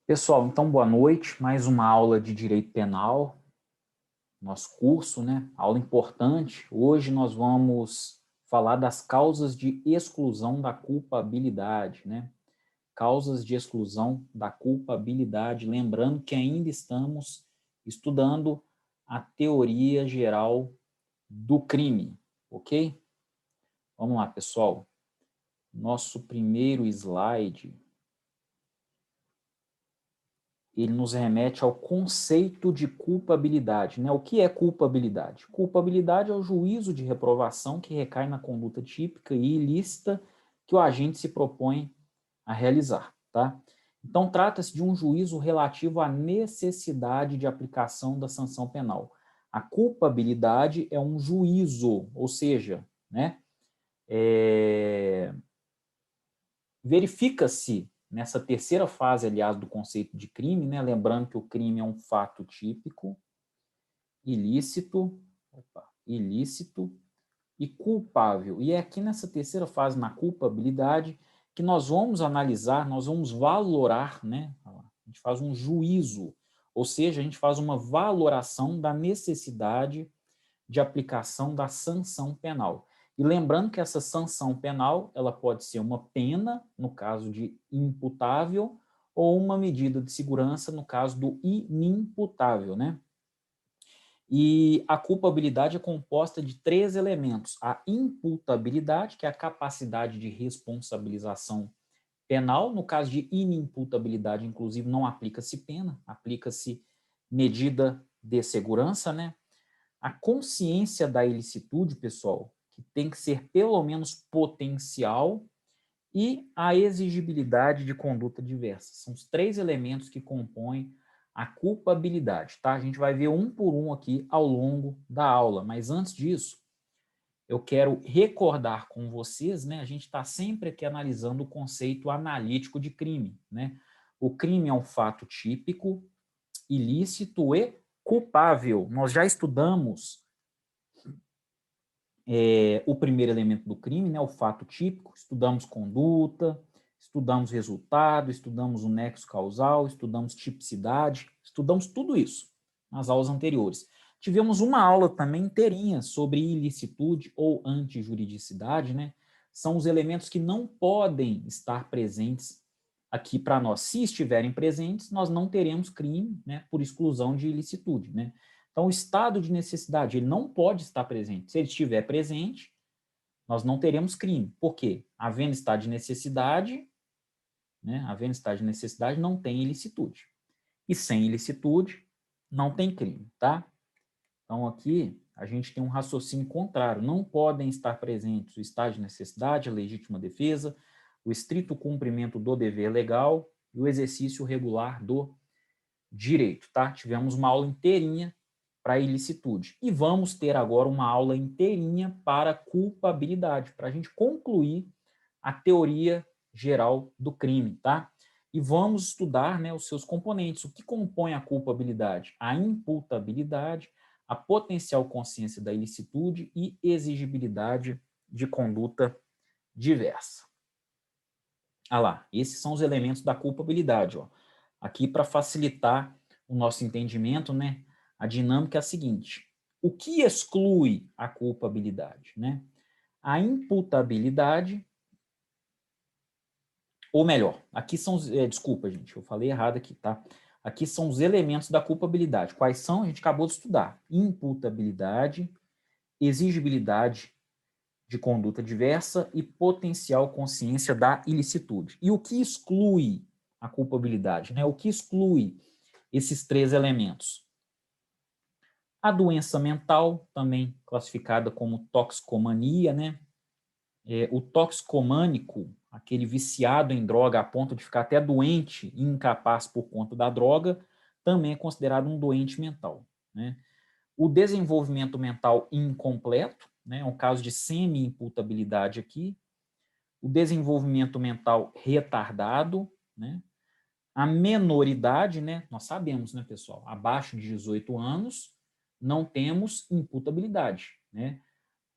Pessoal, então boa noite, mais uma aula de Direito Penal, nosso curso, né? Aula importante. Hoje nós vamos falar das causas de exclusão da culpabilidade, né? Causas de exclusão da culpabilidade, lembrando que ainda estamos estudando a teoria geral do crime, ok? Vamos lá, pessoal. Nosso primeiro slide ele nos remete ao conceito de culpabilidade, né? O que é culpabilidade? Culpabilidade é o juízo de reprovação que recai na conduta típica e ilícita que o agente se propõe a realizar, tá? Então, trata-se de um juízo relativo à necessidade de aplicação da sanção penal. A culpabilidade é um juízo, ou seja, né, verifica-se nessa terceira fase, aliás, do conceito de crime, né? Lembrando que o crime é um fato típico, ilícito e culpável. E é aqui nessa terceira fase, na culpabilidade, que nós vamos analisar, nós vamos valorar, né? A gente faz um juízo, ou seja, a gente faz uma valoração da necessidade de aplicação da sanção penal. E lembrando que essa sanção penal, ela pode ser uma pena, no caso de imputável, ou uma medida de segurança, no caso do inimputável, né? E a culpabilidade é composta de três elementos. A imputabilidade, que é a capacidade de responsabilização penal. No caso de inimputabilidade, inclusive, não aplica-se pena, aplica-se medida de segurança, né? A consciência da ilicitude, pessoal, que tem que ser pelo menos potencial, e a exigibilidade de conduta diversa. São os três elementos que compõem a culpabilidade, tá? A gente vai ver um por um aqui ao longo da aula, mas antes disso, eu quero recordar com vocês, né? A gente está sempre aqui analisando o conceito analítico de crime, né? O crime é um fato típico, ilícito e culpável. Nós já estudamos o primeiro elemento do crime, né, o fato típico, estudamos conduta, estudamos resultado, estudamos o nexo causal, estudamos tipicidade, estudamos tudo isso nas aulas anteriores. Tivemos uma aula também inteirinha sobre ilicitude ou antijuridicidade, né? São os elementos que não podem estar presentes aqui para nós. Se estiverem presentes, nós não teremos crime, né, por exclusão de ilicitude, né? Então, o estado de necessidade, ele não pode estar presente. Se ele estiver presente, nós não teremos crime. Por quê? Havendo estado de necessidade, né? Havendo estado de necessidade, não tem ilicitude. E sem ilicitude, não tem crime, tá? Então, aqui, a gente tem um raciocínio contrário. Não podem estar presentes o estado de necessidade, a legítima defesa, o estrito cumprimento do dever legal e o exercício regular do direito, tá? Tivemos uma aula inteirinha para ilicitude. E vamos ter agora uma aula inteirinha para culpabilidade, para a gente concluir a teoria geral do crime, tá? E vamos estudar, né, os seus componentes. O que compõe a culpabilidade? A imputabilidade, a potencial consciência da ilicitude e exigibilidade de conduta diversa. Ah lá, esses são os elementos da culpabilidade, ó. Aqui para facilitar o nosso entendimento, né, a dinâmica é a seguinte: o que exclui a culpabilidade, né? A imputabilidade, ou melhor, aqui são os, desculpa, gente, eu falei errado aqui, tá? Aqui são os elementos da culpabilidade. Quais são? A gente acabou de estudar. Imputabilidade, exigibilidade de conduta diversa e potencial consciência da ilicitude. E o que exclui a culpabilidade, né? O que exclui esses três elementos? A doença mental, também classificada como toxicomania, né? O toxicomânico, aquele viciado em droga a ponto de ficar até doente e incapaz por conta da droga, também é considerado um doente mental, né? O desenvolvimento mental incompleto, né? É um caso de semi-imputabilidade aqui. O desenvolvimento mental retardado, né? A menoridade, né? Nós sabemos, né, pessoal? Abaixo de 18 anos, não temos imputabilidade, né?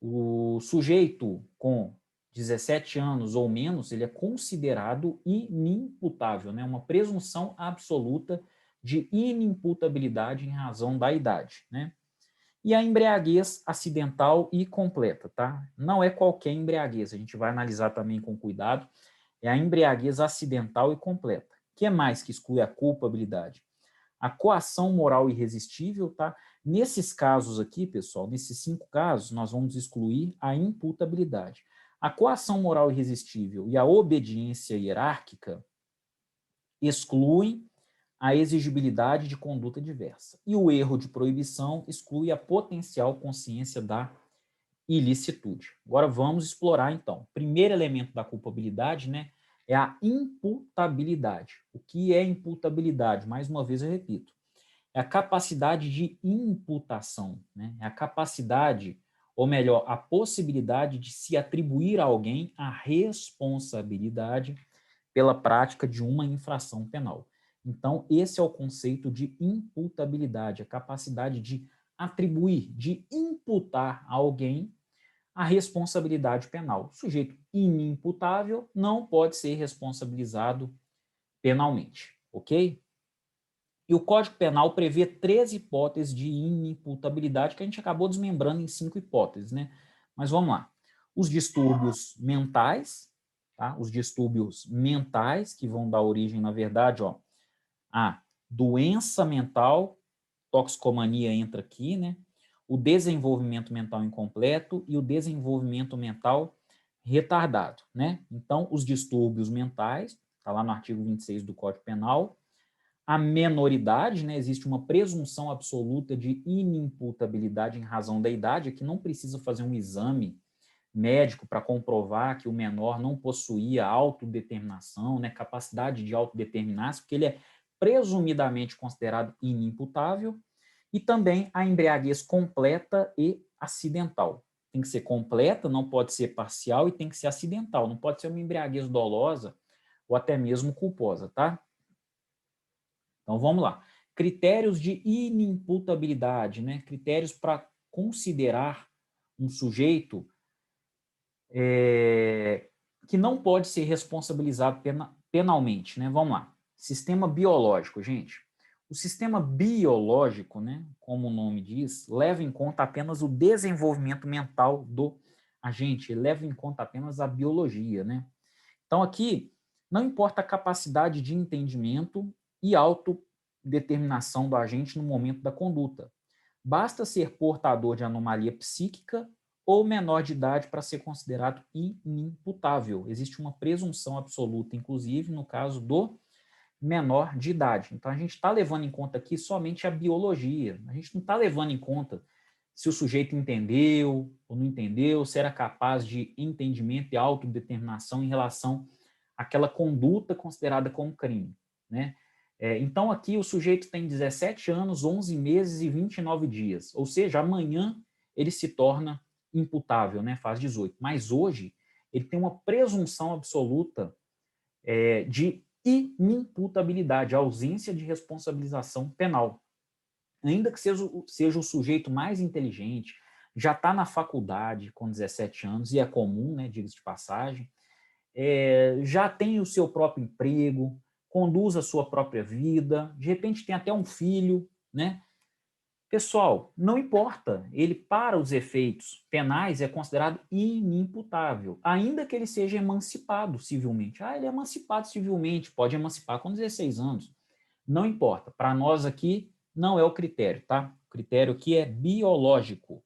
O sujeito com 17 anos ou menos, ele é considerado inimputável, né? Uma presunção absoluta de inimputabilidade em razão da idade, né? E a embriaguez acidental e completa, tá? Não é qualquer embriaguez, a gente vai analisar também com cuidado, é a embriaguez acidental e completa. O que é mais que exclui a culpabilidade? A coação moral irresistível, tá? Nesses casos aqui, pessoal, nesses 5 casos, nós vamos excluir a imputabilidade. A coação moral irresistível e a obediência hierárquica excluem a exigibilidade de conduta diversa. E o erro de proibição exclui a potencial consciência da ilicitude. Agora vamos explorar, então. Primeiro elemento da culpabilidade, né, é a imputabilidade. O que é imputabilidade? Mais uma vez eu repito. É a capacidade de imputação, né? É a capacidade, ou melhor, a possibilidade de se atribuir a alguém a responsabilidade pela prática de uma infração penal. Então, esse é o conceito de imputabilidade, a capacidade de atribuir, de imputar a alguém a responsabilidade penal. O sujeito inimputável não pode ser responsabilizado penalmente, ok? E o Código Penal prevê 3 hipóteses de inimputabilidade que a gente acabou desmembrando em 5 hipóteses, né? Mas vamos lá. Os distúrbios mentais, tá? Os distúrbios mentais que vão dar origem, na verdade, ó, a doença mental, toxicomania entra aqui, né? O desenvolvimento mental incompleto e o desenvolvimento mental retardado, né? Então, os distúrbios mentais, está lá no artigo 26 do Código Penal, a menoridade, né? Existe uma presunção absoluta de inimputabilidade em razão da idade, que não precisa fazer um exame médico para comprovar que o menor não possuía autodeterminação, né? Capacidade de autodeterminar-se, porque ele é presumidamente considerado inimputável, e também a embriaguez completa e acidental. Tem que ser completa, não pode ser parcial, e tem que ser acidental, não pode ser uma embriaguez dolosa ou até mesmo culposa, tá? Então vamos lá. Critérios de inimputabilidade, né? Critérios para considerar um sujeito que não pode ser responsabilizado penalmente, né? Vamos lá. Sistema biológico, gente. O sistema biológico, né, como o nome diz, leva em conta apenas o desenvolvimento mental do agente, ele leva em conta apenas a biologia, né? Então aqui não importa a capacidade de entendimento e autodeterminação do agente no momento da conduta. Basta ser portador de anomalia psíquica ou menor de idade para ser considerado inimputável. Existe uma presunção absoluta, inclusive, no caso do menor de idade. Então, a gente está levando em conta aqui somente a biologia. A gente não está levando em conta se o sujeito entendeu ou não entendeu, se era capaz de entendimento e autodeterminação em relação àquela conduta considerada como crime, né? Então, aqui o sujeito tem 17 anos, 11 meses e 29 dias, ou seja, amanhã ele se torna imputável, né? Faz 18. Mas hoje ele tem uma presunção absoluta de inimputabilidade, ausência de responsabilização penal. Ainda que seja o sujeito mais inteligente, já está na faculdade com 17 anos, e é comum, né, diga-se de passagem, já tem o seu próprio emprego, conduz a sua própria vida, de repente tem até um filho, né? Pessoal, não importa, ele para os efeitos penais é considerado inimputável, ainda que ele seja emancipado civilmente. Ah, ele é emancipado civilmente, pode emancipar com 16 anos. Não importa, para nós aqui não é o critério, tá? O critério aqui é biológico.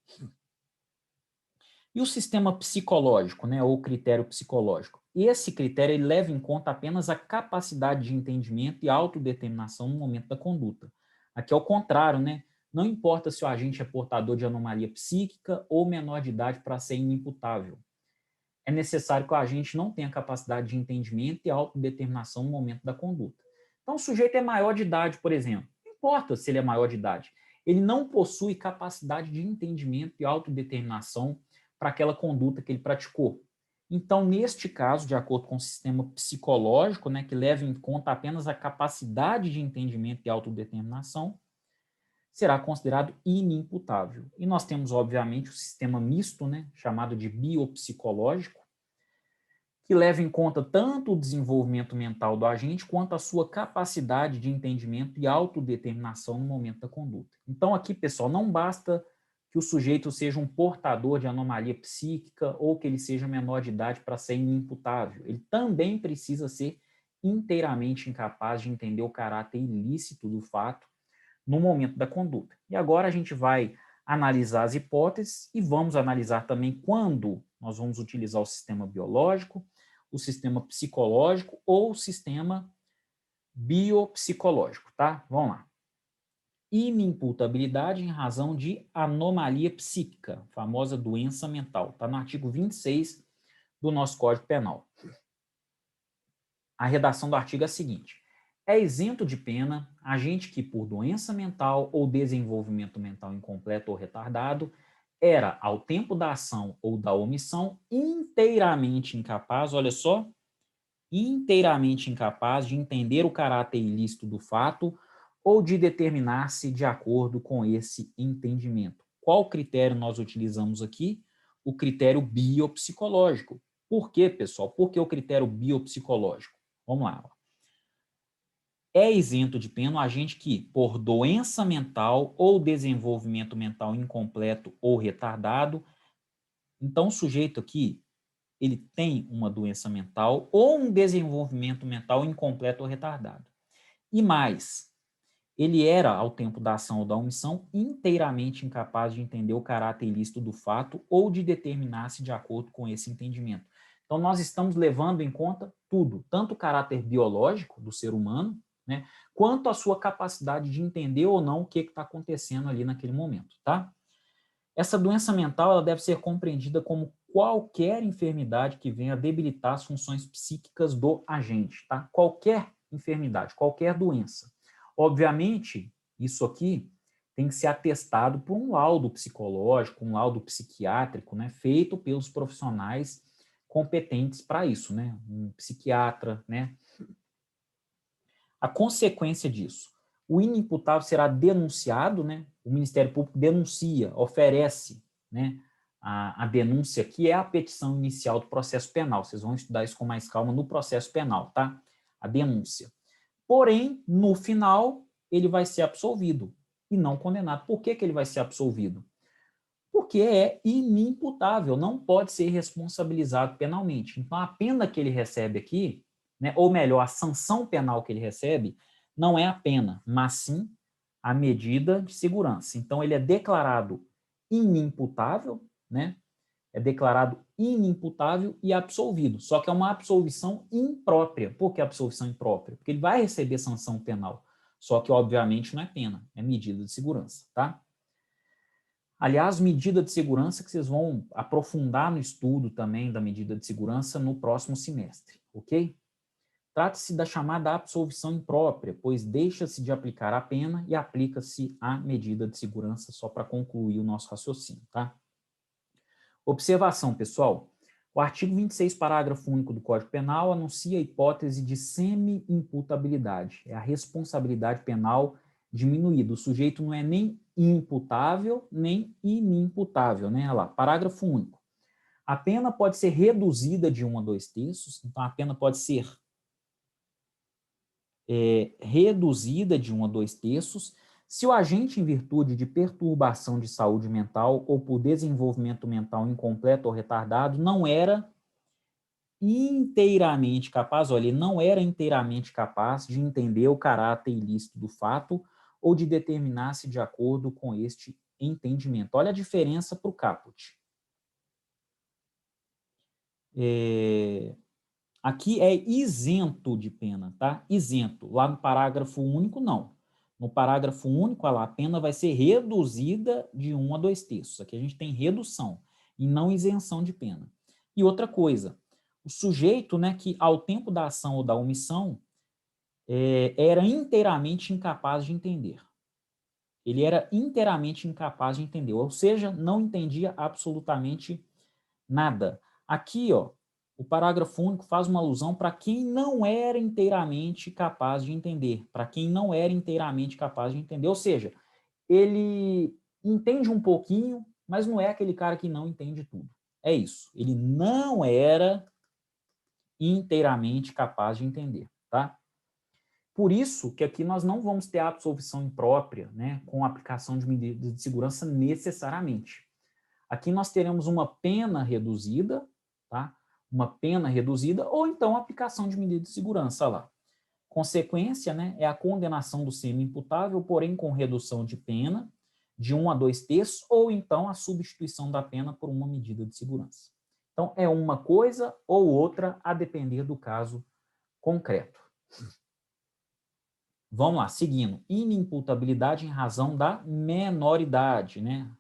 E o sistema psicológico, né, ou critério psicológico? Esse critério ele leva em conta apenas a capacidade de entendimento e autodeterminação no momento da conduta. Aqui é o contrário, né? Não importa se o agente é portador de anomalia psíquica ou menor de idade para ser inimputável. É necessário que o agente não tenha capacidade de entendimento e autodeterminação no momento da conduta. Então, o sujeito é maior de idade, por exemplo. Não importa se ele é maior de idade. Ele não possui capacidade de entendimento e autodeterminação para aquela conduta que ele praticou. Então, neste caso, de acordo com o sistema psicológico, né, que leva em conta apenas a capacidade de entendimento e autodeterminação, será considerado inimputável. E nós temos, obviamente, o sistema misto, né, chamado de biopsicológico, que leva em conta tanto o desenvolvimento mental do agente quanto a sua capacidade de entendimento e autodeterminação no momento da conduta. Então, aqui, pessoal, não basta que o sujeito seja um portador de anomalia psíquica ou que ele seja menor de idade para ser inimputável. Ele também precisa ser inteiramente incapaz de entender o caráter ilícito do fato no momento da conduta. E agora a gente vai analisar as hipóteses e vamos analisar também quando nós vamos utilizar o sistema biológico, o sistema psicológico ou o sistema biopsicológico, tá? Vamos lá. Inimputabilidade em razão de anomalia psíquica, famosa doença mental. Está no artigo 26 do nosso Código Penal. A redação do artigo é a seguinte: é isento de pena agente que, por doença mental ou desenvolvimento mental incompleto ou retardado, era, ao tempo da ação ou da omissão, inteiramente incapaz, olha só, inteiramente incapaz de entender o caráter ilícito do fato ou de determinar-se de acordo com esse entendimento. Qual critério nós utilizamos aqui? O critério biopsicológico. Por quê, pessoal? Por que o critério biopsicológico? Vamos lá. É isento de pena o agente que, por doença mental ou desenvolvimento mental incompleto ou retardado, então o sujeito aqui, ele tem uma doença mental ou um desenvolvimento mental incompleto ou retardado. E mais, ele era, ao tempo da ação ou da omissão, inteiramente incapaz de entender o caráter ilícito do fato ou de determinar-se de acordo com esse entendimento. Então, nós estamos levando em conta tudo, tanto o caráter biológico do ser humano, né, quanto a sua capacidade de entender ou não o que está acontecendo ali naquele momento, tá? Essa doença mental ela deve ser compreendida como qualquer enfermidade que venha debilitar as funções psíquicas do agente, tá? Qualquer enfermidade, qualquer doença. Obviamente, isso aqui tem que ser atestado por um laudo psicológico, um laudo psiquiátrico, né, feito pelos profissionais competentes para isso, né? Um psiquiatra, né? A consequência disso, o inimputável será denunciado, né? O Ministério Público denuncia, oferece, né, a denúncia, que é a petição inicial do processo penal. Vocês vão estudar isso com mais calma no processo penal, tá? A denúncia. Porém, no final, ele vai ser absolvido e não condenado. Por que que ele vai ser absolvido? Porque é inimputável, não pode ser responsabilizado penalmente. Então, a pena que ele recebe aqui, né, ou melhor, a sanção penal que ele recebe, não é a pena, mas sim a medida de segurança. Então, ele é declarado inimputável, né? É declarado inimputável e absolvido. Só que é uma absolvição imprópria. Por que absolvição imprópria? Porque ele vai receber sanção penal. Só que, obviamente, não é pena, é medida de segurança, tá? Aliás, medida de segurança que vocês vão aprofundar no estudo também da medida de segurança no próximo semestre, ok? Trata-se da chamada absolvição imprópria, pois deixa-se de aplicar a pena e aplica-se a medida de segurança, só para concluir o nosso raciocínio, tá? Observação, pessoal. O artigo 26, parágrafo único do Código Penal anuncia a hipótese de semi-imputabilidade. É a responsabilidade penal diminuída. O sujeito não é nem imputável, nem inimputável, né? Olha lá, parágrafo único. A pena pode ser reduzida de 1 a 2 terços, então a pena pode ser reduzida de 1 a 2 terços, se o agente, em virtude de perturbação de saúde mental ou por desenvolvimento mental incompleto ou retardado, não era inteiramente capaz, olha, ele não era inteiramente capaz de entender o caráter ilícito do fato ou de determinar-se de acordo com este entendimento. Olha a diferença para o caput. Aqui é isento de pena, tá? Isento. Lá no parágrafo único, não. No parágrafo único, a pena vai ser reduzida de 1 a 2 terços. Aqui a gente tem redução e não isenção de pena. E outra coisa, o sujeito, né, que ao tempo da ação ou da omissão era inteiramente incapaz de entender. Ele era inteiramente incapaz de entender, ou seja, não entendia absolutamente nada. Aqui, ó, o parágrafo único faz uma alusão para quem não era inteiramente capaz de entender, para quem não era inteiramente capaz de entender, ou seja, ele entende um pouquinho, mas não é aquele cara que não entende tudo. É isso, ele não era inteiramente capaz de entender, tá? Por isso que aqui nós não vamos ter absolvição imprópria, né, com aplicação de medidas de segurança necessariamente. Aqui nós teremos uma pena reduzida, tá? Uma pena reduzida ou então aplicação de medida de segurança lá. Consequência, né, é a condenação do semi-imputável, porém com redução de pena de 1 a 2/3 ou então a substituição da pena por uma medida de segurança. Então, é uma coisa ou outra a depender do caso concreto. Vamos lá, seguindo. Inimputabilidade em razão da menoridade, né?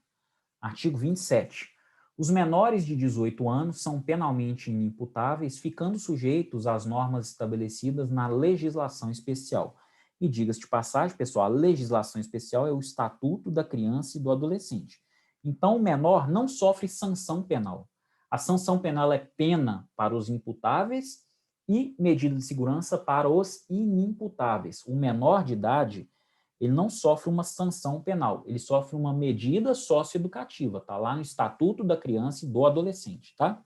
Artigo 27. Os menores de 18 anos são penalmente inimputáveis, ficando sujeitos às normas estabelecidas na legislação especial. E diga-se de passagem, pessoal, a legislação especial é o Estatuto da Criança e do Adolescente. Então, o menor não sofre sanção penal. A sanção penal é pena para os imputáveis e medida de segurança para os inimputáveis. O menor de idade, ele não sofre uma sanção penal, ele sofre uma medida socioeducativa, tá lá no Estatuto da Criança e do Adolescente, tá?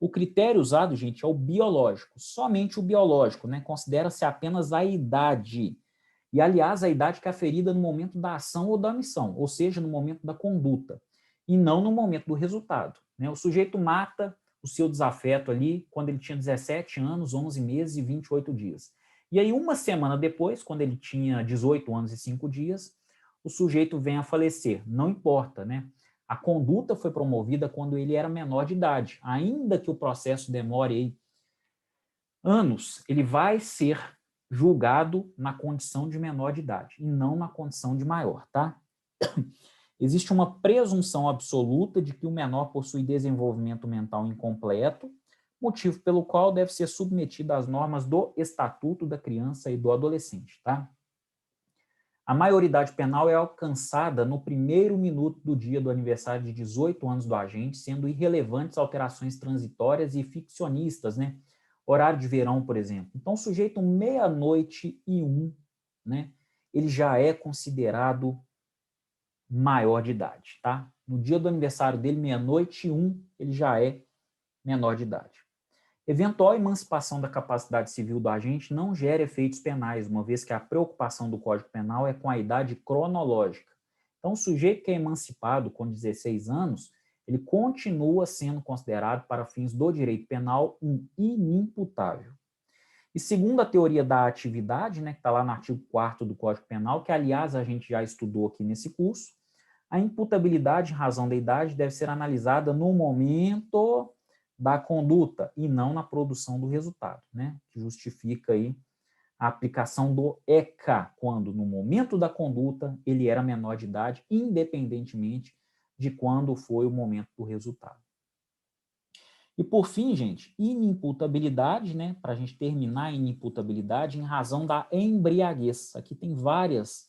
O critério usado, gente, é o biológico, somente o biológico, né? Considera-se apenas a idade. E, aliás, a idade que é aferida no momento da ação ou da omissão, ou seja, no momento da conduta, e não no momento do resultado, né? O sujeito mata o seu desafeto ali quando ele tinha 17 anos, 11 meses e 28 dias. E aí, uma semana depois, quando ele tinha 18 anos e 5 dias, o sujeito vem a falecer. Não importa, né? A conduta foi promovida quando ele era menor de idade. Ainda que o processo demore aí anos, ele vai ser julgado na condição de menor de idade e não na condição de maior, tá? Existe uma presunção absoluta de que o menor possui desenvolvimento mental incompleto, motivo pelo qual deve ser submetido às normas do Estatuto da Criança e do Adolescente, tá? A maioridade penal é alcançada no primeiro minuto do dia do aniversário de 18 anos do agente, sendo irrelevantes alterações transitórias e ficcionistas, né? Horário de verão, por exemplo. Então, o sujeito 00:01, né? Ele já é considerado maior de idade, tá? No dia do aniversário dele, 00:01, ele já é menor de idade. Eventual emancipação da capacidade civil do agente não gera efeitos penais, uma vez que a preocupação do Código Penal é com a idade cronológica. Então, o sujeito que é emancipado com 16 anos, ele continua sendo considerado, para fins do direito penal, um inimputável. E segundo a teoria da atividade, né, que está lá no artigo 4º do Código Penal, que, aliás, a gente já estudou aqui nesse curso, a imputabilidade em razão da idade deve ser analisada no momento da conduta e não na produção do resultado, né? Que justifica aí a aplicação do ECA, quando no momento da conduta ele era menor de idade, independentemente de quando foi o momento do resultado. E por fim, gente, inimputabilidade, né? Para a gente terminar a inimputabilidade em razão da embriaguez. Aqui tem várias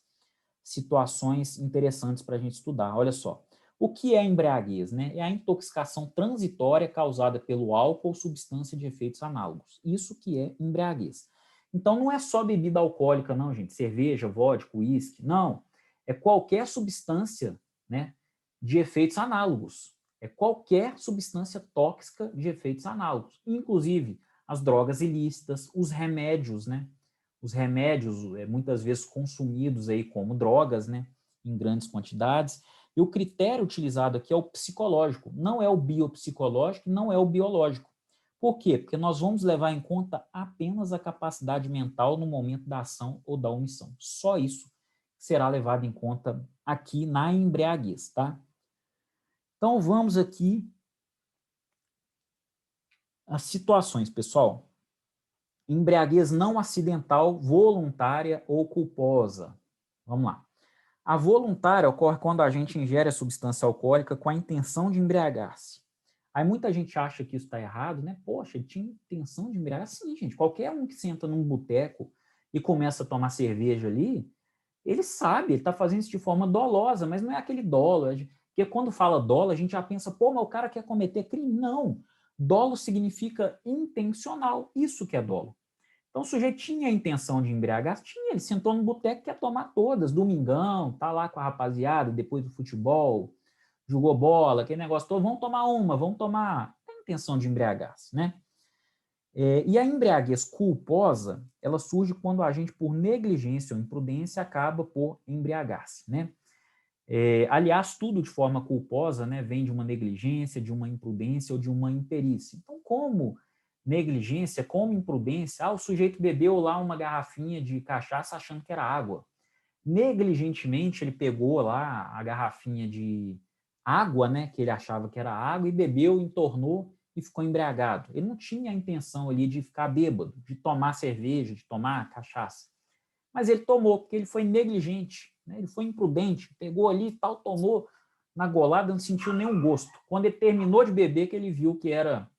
situações interessantes para a gente estudar. Olha só. O que é embriaguez, né? É a intoxicação transitória causada pelo álcool ou substância de efeitos análogos. Isso que é embriaguez. Então, não é só bebida alcoólica, não, gente. Cerveja, vodka, uísque. Não. É qualquer substância, né, de efeitos análogos. É qualquer substância tóxica de efeitos análogos. Inclusive, as drogas ilícitas, os remédios, né? Os remédios, muitas vezes consumidos aí como drogas, né, em grandes quantidades. E o critério utilizado aqui é o psicológico, não é o biopsicológico, não é o biológico. Por quê? Porque nós vamos levar em conta apenas a capacidade mental no momento da ação ou da omissão. Só isso será levado em conta aqui na embriaguez, tá? Então, vamos aqui às situações, pessoal. Embriaguez não acidental, voluntária ou culposa. Vamos lá. A voluntária ocorre quando a gente ingere a substância alcoólica com a intenção de embriagar-se. Aí muita gente acha que isso está errado, né? Poxa, ele tinha intenção de embriagar? Sim, gente. Qualquer um que senta num boteco e começa a tomar cerveja ali, ele sabe, ele está fazendo isso de forma dolosa, mas não é aquele dolo. Porque quando fala dolo, a gente já pensa, pô, mas o cara quer cometer crime. Não. Dolo significa intencional. Isso que é dolo. Então, o sujeito tinha a intenção de embriagar? Tinha, ele sentou no boteco e quer tomar todas, domingão, tá lá com a rapaziada, depois do futebol, jogou bola, aquele negócio todo, vamos tomar uma, vamos tomar... Tem intenção de embriagar-se, né? E a embriaguez culposa, ela surge quando o agente, por negligência ou imprudência, acaba por embriagar-se, né? Aliás, tudo de forma culposa, né, vem de uma negligência, de uma imprudência ou de uma imperícia. Então, como negligência, como imprudência, o sujeito bebeu lá uma garrafinha de cachaça achando que era água. Negligentemente, ele pegou lá a garrafinha de água, né, que ele achava que era água, e bebeu, entornou e ficou embriagado. Ele não tinha a intenção ali de ficar bêbado, de tomar cerveja, de tomar cachaça. Mas ele tomou, porque ele foi negligente, né? Ele foi imprudente, pegou ali e tal, tomou na golada, não sentiu nenhum gosto. Quando ele terminou de beber, que ele viu que era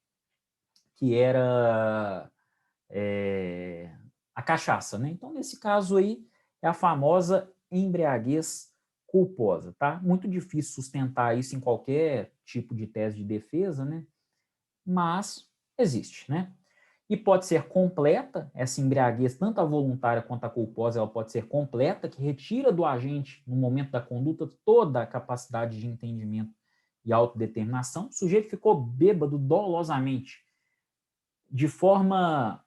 a cachaça, né? Então, nesse caso aí, é a famosa embriaguez culposa, tá? Muito difícil sustentar isso em qualquer tipo de tese de defesa, né? Mas existe, né? E pode ser completa, essa embriaguez, tanto a voluntária quanto a culposa, ela pode ser completa, que retira do agente, no momento da conduta, toda a capacidade de entendimento e autodeterminação. O sujeito ficou bêbado dolosamente, de forma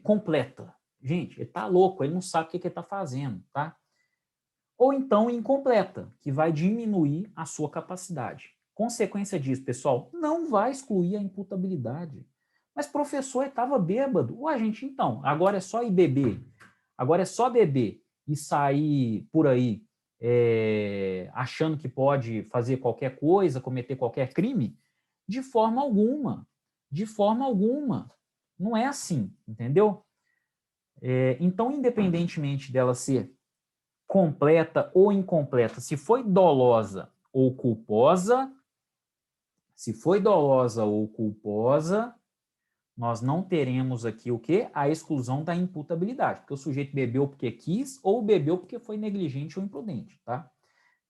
completa. Gente, ele está louco, ele não sabe o que ele está fazendo, tá? Ou então incompleta, que vai diminuir a sua capacidade. Consequência disso, pessoal, não vai excluir a imputabilidade. Mas professor, estava bêbado. Ué, gente, então, agora é só ir beber. Agora é só beber e sair por aí achando que pode fazer qualquer coisa, cometer qualquer crime? De forma alguma. De forma alguma. Não é assim, entendeu? Então, independentemente dela ser completa ou incompleta, se foi dolosa ou culposa, nós não teremos aqui o quê? A exclusão da imputabilidade, porque o sujeito bebeu porque quis ou bebeu porque foi negligente ou imprudente, tá?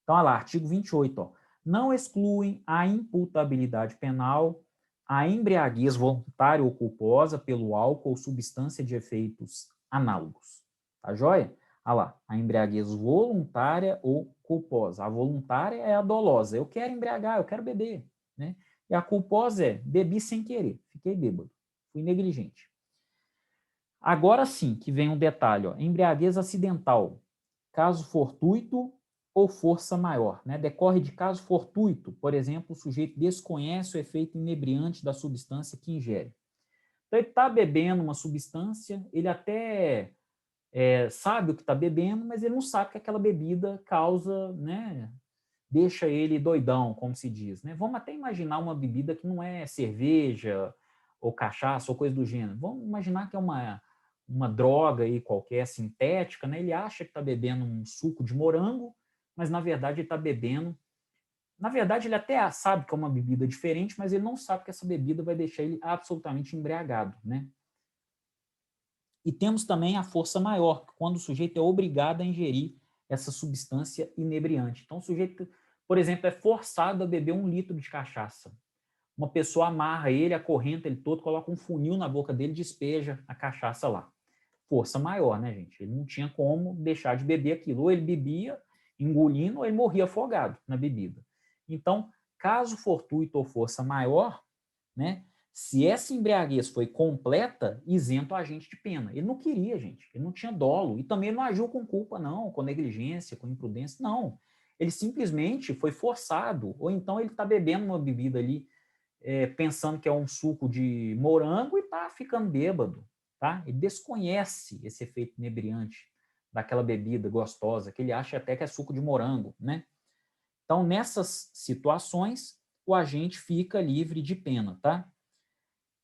Então, olha lá, artigo 28, ó. Não excluem a imputabilidade penal a embriaguez voluntária ou culposa pelo álcool ou substância de efeitos análogos. Tá joia? Olha lá, a embriaguez voluntária ou culposa. A voluntária é a dolosa. Eu quero embriagar, eu quero beber, né? E a culposa é bebi sem querer, fiquei bêbado, fui negligente. Agora sim, que vem um detalhe, ó. Embriaguez acidental, caso fortuito ou força maior, né? Decorre de caso fortuito, por exemplo, o sujeito desconhece o efeito inebriante da substância que ingere. Então, ele está bebendo uma substância, ele até sabe o que está bebendo, mas ele não sabe que aquela bebida causa, né, deixa ele doidão, como se diz, né? Vamos até imaginar uma bebida que não é cerveja ou cachaça ou coisa do gênero. Vamos imaginar que é uma droga aí qualquer sintética, né? Ele acha que está bebendo um suco de morango, mas na verdade ele está bebendo. Na verdade, ele até sabe que é uma bebida diferente, mas ele não sabe que essa bebida vai deixar ele absolutamente embriagado, né? E temos também a força maior, quando o sujeito é obrigado a ingerir essa substância inebriante. Então, o sujeito, por exemplo, é forçado a beber 1 litro de cachaça. Uma pessoa amarra ele, acorrenta ele todo, coloca um funil na boca dele e despeja a cachaça lá. Força maior, né, gente? Ele não tinha como deixar de beber aquilo. Ou ele bebia engolindo, ou ele morria afogado na bebida. Então, caso fortuito ou força maior, né, se essa embriaguez foi completa, isenta o agente de pena. Ele não queria, gente. Ele não tinha dolo. E também ele não agiu com culpa, não, com negligência, com imprudência, não. Ele simplesmente foi forçado. Ou então ele está bebendo uma bebida ali, pensando que é um suco de morango e está ficando bêbado. Tá? Ele desconhece esse efeito inebriante daquela bebida gostosa, que ele acha até que é suco de morango, né? Então, nessas situações, o agente fica livre de pena, tá?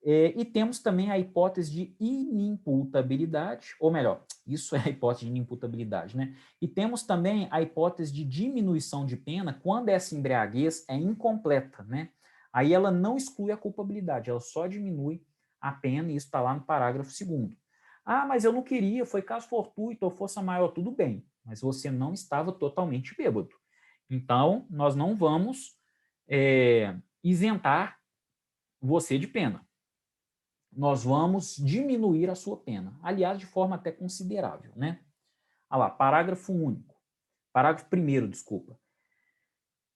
E temos também a hipótese de inimputabilidade, ou melhor, isso é a hipótese de inimputabilidade, né? E temos também a hipótese de diminuição de pena quando essa embriaguez é incompleta, né? Aí ela não exclui a culpabilidade, ela só diminui a pena, e isso está lá no parágrafo 2º. Ah, mas eu não queria, foi caso fortuito ou força maior, tudo bem, mas você não estava totalmente bêbado. Então, nós não vamos isentar você de pena. Nós vamos diminuir a sua pena. Aliás, de forma até considerável, né? Olha lá, parágrafo único. Parágrafo 1º, desculpa.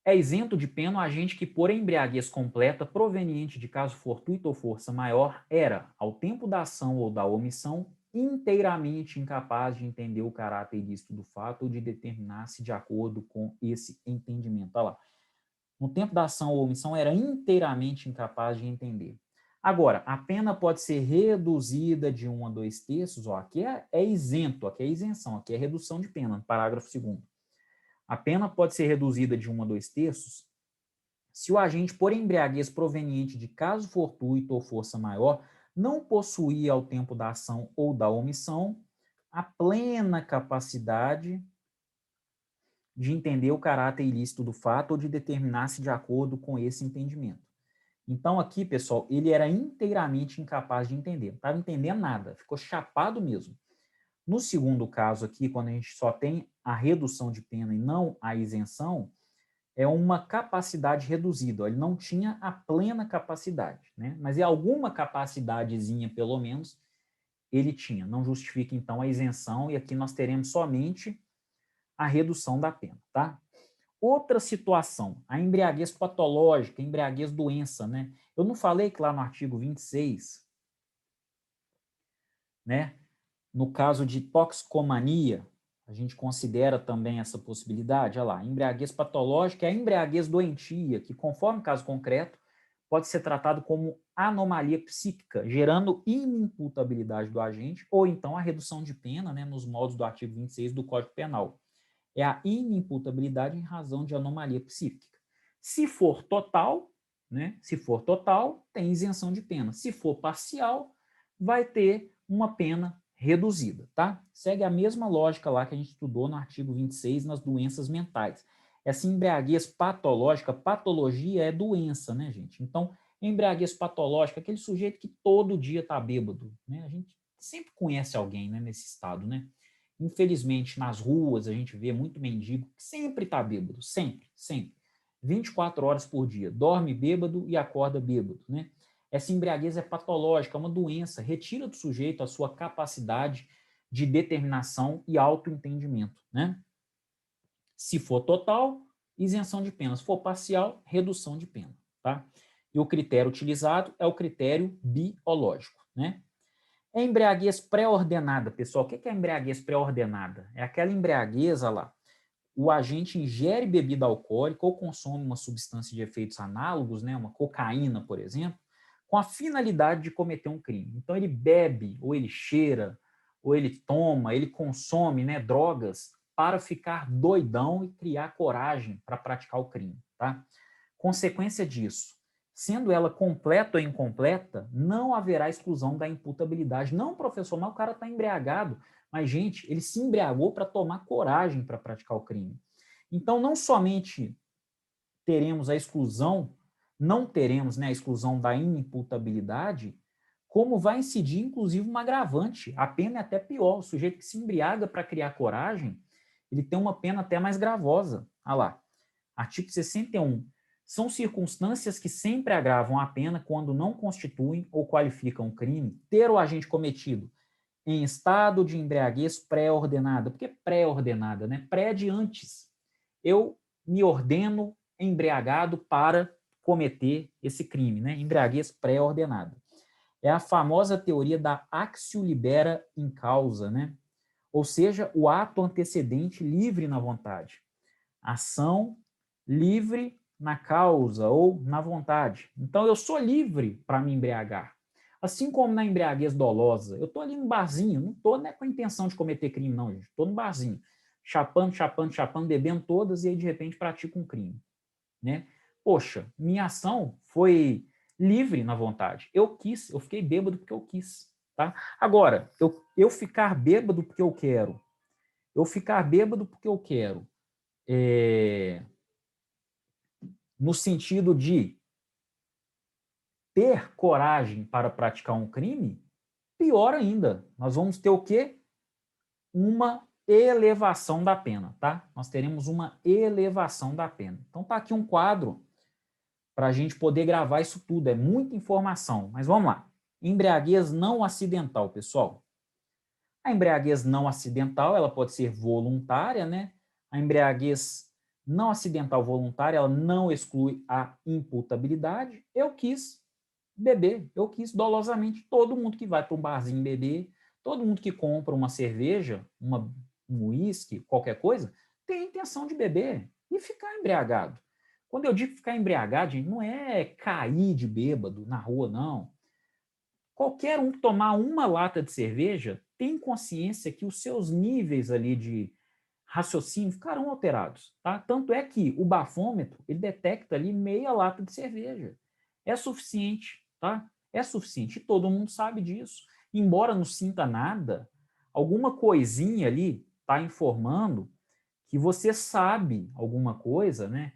É isento de pena o agente que, por embriaguez completa, proveniente de caso fortuito ou força maior, era, ao tempo da ação ou da omissão, inteiramente incapaz de entender o caráter ilícito do fato ou de determinar-se de acordo com esse entendimento. Olha lá. No tempo da ação ou omissão, era inteiramente incapaz de entender. Agora, a pena pode ser reduzida de 1 a 2/3, ó, aqui é isento, aqui é isenção, aqui é redução de pena, no parágrafo 2º. A pena pode ser reduzida de 1 a 2/3 se o agente, por embriaguez proveniente de caso fortuito ou força maior, não possuía ao tempo da ação ou da omissão a plena capacidade de entender o caráter ilícito do fato ou de determinar-se de acordo com esse entendimento. Então aqui, pessoal, ele era inteiramente incapaz de entender, não estava entendendo nada, ficou chapado mesmo. No segundo caso aqui, quando a gente só tem a redução de pena e não a isenção, é uma capacidade reduzida, ó, ele não tinha a plena capacidade, né? Mas é alguma capacidadezinha, pelo menos, ele tinha. Não justifica, então, a isenção, e aqui nós teremos somente a redução da pena, tá? Outra situação, a embriaguez patológica, a embriaguez doença, né? Eu não falei que lá no artigo 26, né? No caso de toxicomania, a gente considera também essa possibilidade. Olha lá, embriaguez patológica é a embriaguez doentia, que, conforme o caso concreto, pode ser tratado como anomalia psíquica, gerando inimputabilidade do agente, ou então a redução de pena, né, nos moldes do artigo 26 do Código Penal. É a inimputabilidade em razão de anomalia psíquica. Se for total, né, se for total, tem isenção de pena. Se for parcial, vai ter uma pena reduzida, tá? Segue a mesma lógica lá que a gente estudou no artigo 26 nas doenças mentais. Essa embriaguez patológica, patologia é doença, né, gente? Então, embriaguez patológica, aquele sujeito que todo dia tá bêbado, né? A gente sempre conhece alguém, né, nesse estado, né? Infelizmente, nas ruas, a gente vê muito mendigo que sempre tá bêbado, sempre, sempre. 24 horas por dia, dorme bêbado e acorda bêbado, né? Essa embriaguez é patológica, é uma doença, retira do sujeito a sua capacidade de determinação e autoentendimento, né? Se for total, isenção de pena. Se for parcial, redução de pena, tá? E o critério utilizado é o critério biológico, né? É embriaguez pré-ordenada, pessoal. O que é embriaguez pré-ordenada? É aquela embriaguez, olha lá, o agente ingere bebida alcoólica ou consome uma substância de efeitos análogos, né, uma cocaína, por exemplo, com a finalidade de cometer um crime. Então ele bebe, ou ele cheira, ou ele toma, ele consome, né, drogas para ficar doidão e criar coragem para praticar o crime, tá? Consequência disso, sendo ela completa ou incompleta, não haverá exclusão da imputabilidade. Não, professor, mas o cara está embriagado. Mas, gente, ele se embriagou para tomar coragem para praticar o crime. Então, não somente teremos a exclusão, não teremos, né, a exclusão da inimputabilidade, como vai incidir, inclusive, uma agravante. A pena é até pior. O sujeito que se embriaga para criar coragem, ele tem uma pena até mais gravosa. Olha lá, artigo 61. São circunstâncias que sempre agravam a pena quando não constituem ou qualificam o crime ter o agente cometido em estado de embriaguez pré-ordenada. Por que pré-ordenada, né? Pré de antes. Eu me ordeno embriagado para cometer esse crime, né? Embriaguez pré-ordenada. É a famosa teoria da actio libera in causa, né? Ou seja, o ato antecedente livre na vontade. Ação livre na causa ou na vontade. Então, eu sou livre para me embriagar. Assim como na embriaguez dolosa. Eu estou ali no barzinho, não estou, né, com a intenção de cometer crime, não, gente. Estou no barzinho, chapando, chapando, chapando, bebendo todas e aí, de repente, pratico um crime, né? Poxa, minha ação foi livre na vontade. Eu quis, eu fiquei bêbado porque eu quis, tá? Agora, eu ficar bêbado porque eu quero, eu ficar bêbado porque eu quero, no sentido de ter coragem para praticar um crime, pior ainda. Nós vamos ter o quê? Uma elevação da pena, tá? Nós teremos uma elevação da pena. Então tá aqui um quadro para a gente poder gravar isso tudo. É muita informação, mas vamos lá. Embriaguez não acidental, pessoal. A embriaguez não acidental, ela pode ser voluntária, né? A embriaguez não acidental voluntária, ela não exclui a imputabilidade. Eu quis beber, eu quis dolosamente. Todo mundo que vai para um barzinho beber, todo mundo que compra uma cerveja, um uísque, qualquer coisa, tem a intenção de beber e ficar embriagado. Quando eu digo ficar embriagado, gente, não é cair de bêbado na rua, não. Qualquer um que tomar uma lata de cerveja tem consciência que os seus níveis ali de raciocínio ficarão alterados, tá? Tanto é que o bafômetro, ele detecta ali meia lata de cerveja. É suficiente, tá? É suficiente. E todo mundo sabe disso. Embora não sinta nada, alguma coisinha ali está informando que você sabe alguma coisa, né?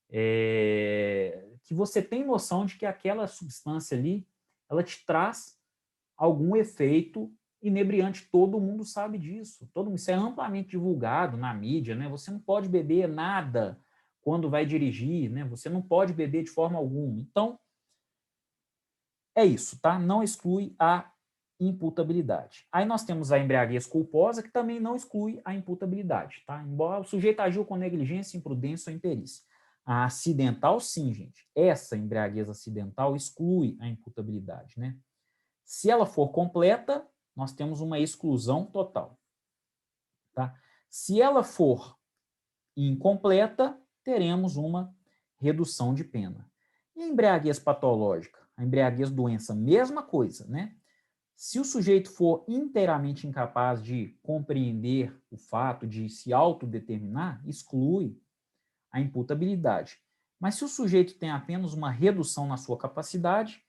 Que você tem noção de que aquela substância ali, ela te traz algum efeito inebriante. Todo mundo sabe disso. Isso é amplamente divulgado na mídia, né? Você não pode beber nada quando vai dirigir, né? Você não pode beber de forma alguma. Então, é isso, tá? Não exclui a imputabilidade. Aí nós temos a embriaguez culposa, que também não exclui a imputabilidade, tá? Embora o sujeito agiu com negligência, imprudência ou imperícia. A acidental, sim, gente. Essa embriaguez acidental exclui a imputabilidade, né? Se ela for completa, nós temos uma exclusão total, tá? Se ela for incompleta, teremos uma redução de pena. E a embriaguez patológica? A embriaguez doença, mesma coisa, né? Se o sujeito for inteiramente incapaz de compreender o fato, de se autodeterminar, exclui a imputabilidade. Mas se o sujeito tem apenas uma redução na sua capacidade,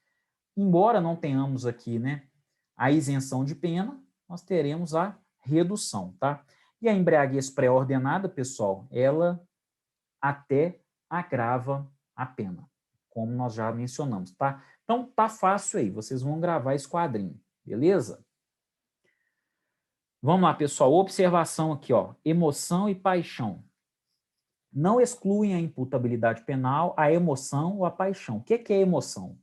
embora não tenhamos aqui, né, a isenção de pena, nós teremos a redução, tá? E a embriaguez pré-ordenada, pessoal, ela até agrava a pena, como nós já mencionamos, tá? Então, tá fácil aí, vocês vão gravar esse quadrinho, beleza? Vamos lá, pessoal, observação aqui, ó, emoção e paixão. Não excluem a imputabilidade penal a emoção ou a paixão. O que é emoção?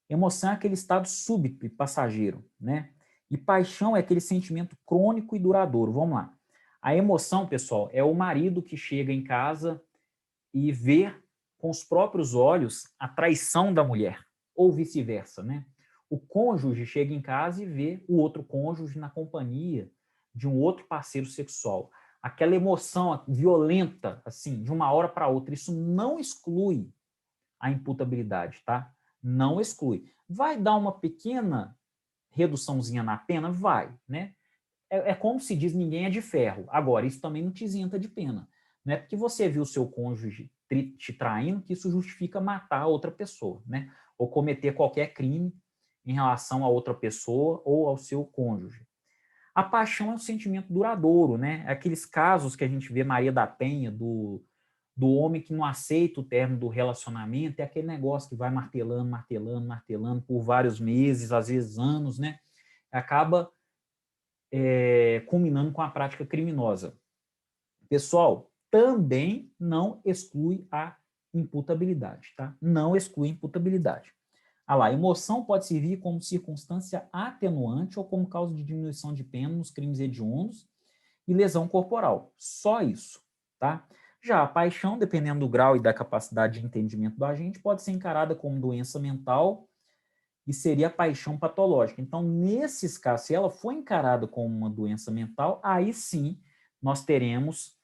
Emoção é aquele estado súbito e passageiro, né? E paixão é aquele sentimento crônico e duradouro. Vamos lá. A emoção, pessoal, é o marido que chega em casa e vê com os próprios olhos a traição da mulher, ou vice-versa, né? O cônjuge chega em casa e vê o outro cônjuge na companhia de um outro parceiro sexual. Aquela emoção violenta, assim, de uma hora para outra, isso não exclui a imputabilidade, tá? Não exclui. Vai dar uma pequena reduçãozinha na pena? Vai, né? É como se diz, ninguém é de ferro. Agora, isso também não te isenta de pena. Não é porque você viu o seu cônjuge te traindo que isso justifica matar a outra pessoa, né? Ou cometer qualquer crime em relação a outra pessoa ou ao seu cônjuge. A paixão é um sentimento duradouro, né? Aqueles casos que a gente vê Maria da Penha, do homem que não aceita o término do relacionamento, é aquele negócio que vai martelando, martelando, martelando por vários meses, às vezes anos, né? Acaba culminando com a prática criminosa. Pessoal, também não exclui a imputabilidade, tá? Não exclui a imputabilidade. Ah lá, emoção pode servir como circunstância atenuante ou como causa de diminuição de pena nos crimes hediondos e lesão corporal. Só isso, tá? Já a paixão, dependendo do grau e da capacidade de entendimento do agente, pode ser encarada como doença mental e seria a paixão patológica. Então, nesses casos, se ela for encarada como uma doença mental, aí sim nós teremos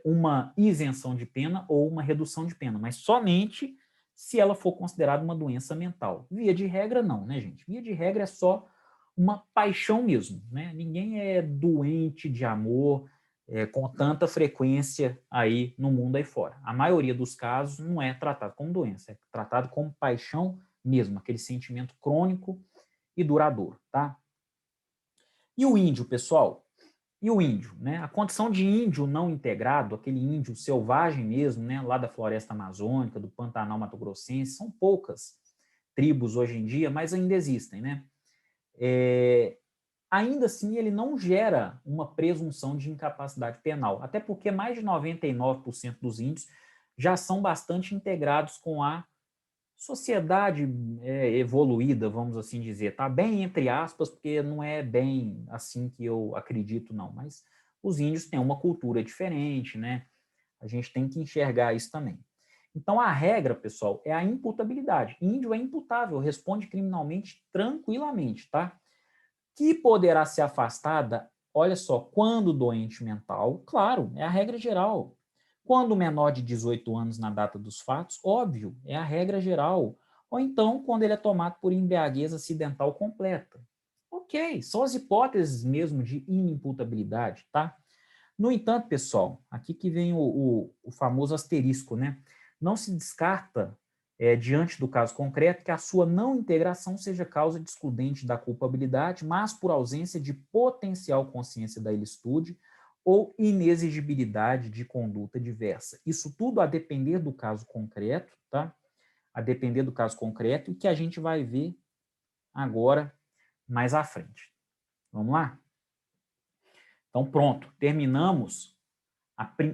uma isenção de pena ou uma redução de pena, mas somente se ela for considerada uma doença mental. Via de regra, não, né, gente? Via de regra é só uma paixão mesmo, né? Ninguém é doente de amor com tanta frequência aí no mundo aí fora. A maioria dos casos não é tratado como doença, é tratado como paixão mesmo, aquele sentimento crônico e duradouro, tá? E o índio, pessoal? E o índio, né? A condição de índio não integrado, aquele índio selvagem mesmo, né? Lá da floresta amazônica, do Pantanal Mato-Grossense, são poucas tribos hoje em dia, mas ainda existem, né? Ainda assim, ele não gera uma presunção de incapacidade penal, até porque mais de 99% dos índios já são bastante integrados com a sociedade evoluída, vamos assim dizer, tá? Bem entre aspas, porque não é bem assim que eu acredito, não, mas os índios têm uma cultura diferente, né? A gente tem que enxergar isso também. Então, a regra, pessoal, é a imputabilidade. Índio é imputável, responde criminalmente tranquilamente, tá? Que poderá ser afastada, olha só, quando doente mental, claro, é a regra geral. Quando menor de 18 anos na data dos fatos, óbvio, é a regra geral. Ou então, quando ele é tomado por embriaguez acidental completa. Ok, são as hipóteses mesmo de inimputabilidade, tá? No entanto, pessoal, aqui que vem o famoso asterisco, né? Não se descarta, diante do caso concreto, que a sua não integração seja causa de excludente da culpabilidade, mas por ausência de potencial consciência da ilicitude ou inexigibilidade de conduta diversa. Isso tudo a depender do caso concreto, tá? A depender do caso concreto e que a gente vai ver agora mais à frente. Vamos lá? Então, pronto, terminamos